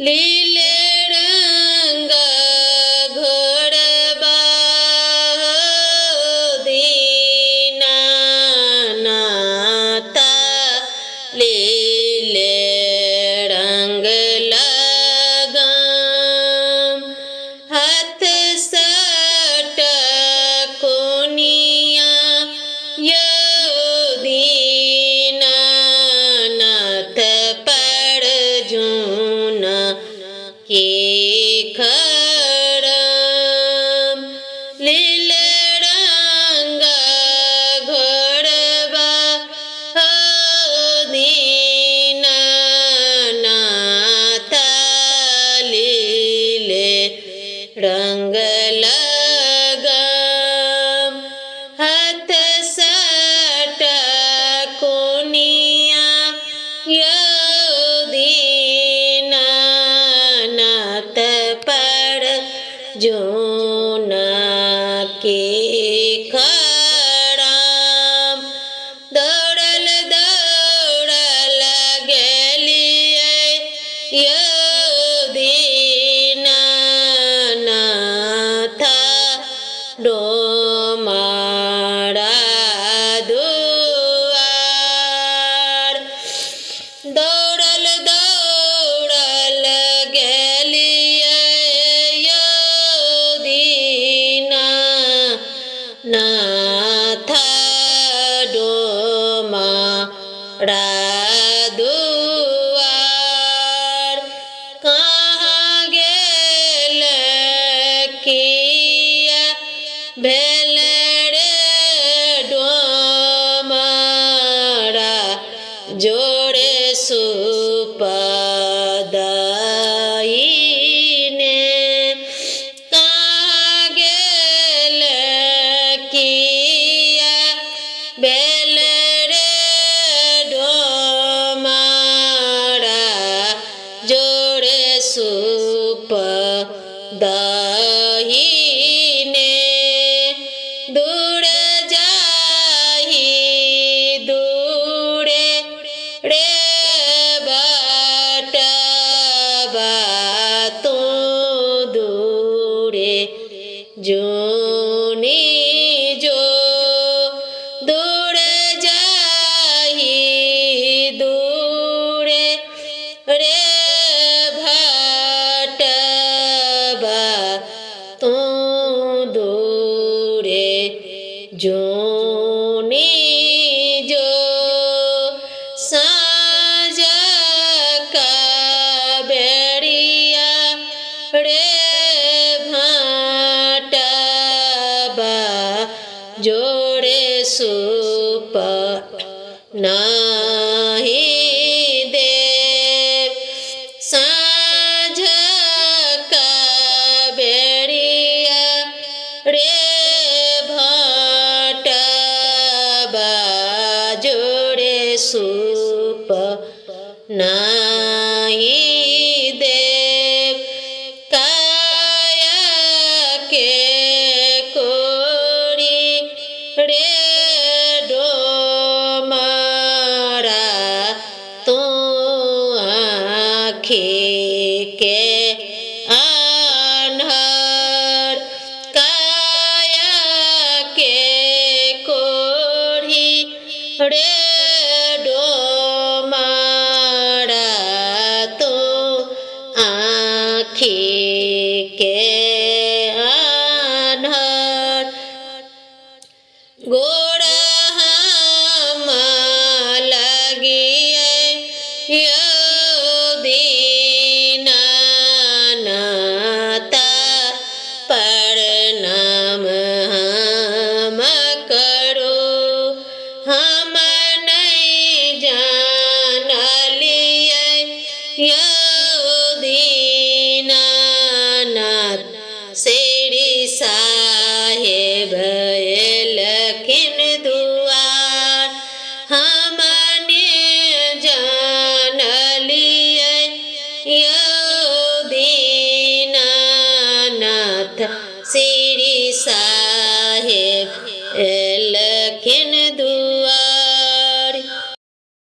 लीले रंग घोड़बा दीनानाथा लीले रंग लगाम हाथ सट कोनिया यो दीनानाथ पड़ जून के खड़म लीले रंग घोड़बा दीनानाथ लीले रंग लगाम हाथ सट कोनिया यो दीनानाथ पड़ जून के खड़म दौड़ल दौड़ल गेलिए यो दीनानाथ डोमारा दुआर दौड़ल दौड़ल गेलिए यो दीनानाथ डोमारा दुआर कहाँ गेल किया भेल रे डोमारा जोड़े सुपदायिने कहाँ गेल किया भेल रे डोमारा जोड़े सुपदायिने दूर जाही दूरे रे बाटबा तू दूरे जोनी जो दूर जाही दूरे रे भाटबा तू दूरे जोनी जो साँझ का बेड़िया रे भाटबा जोड़े सुप नाही देव साँझ का बेड़िया रे भाटबा जोड़े सुप नाही देव काया के कोरी रे डोमारा तू आँखी के आन्हर काया के कोरी रे डोमारा तू आँखी के आन्हर गोड़ा हम लगिए यो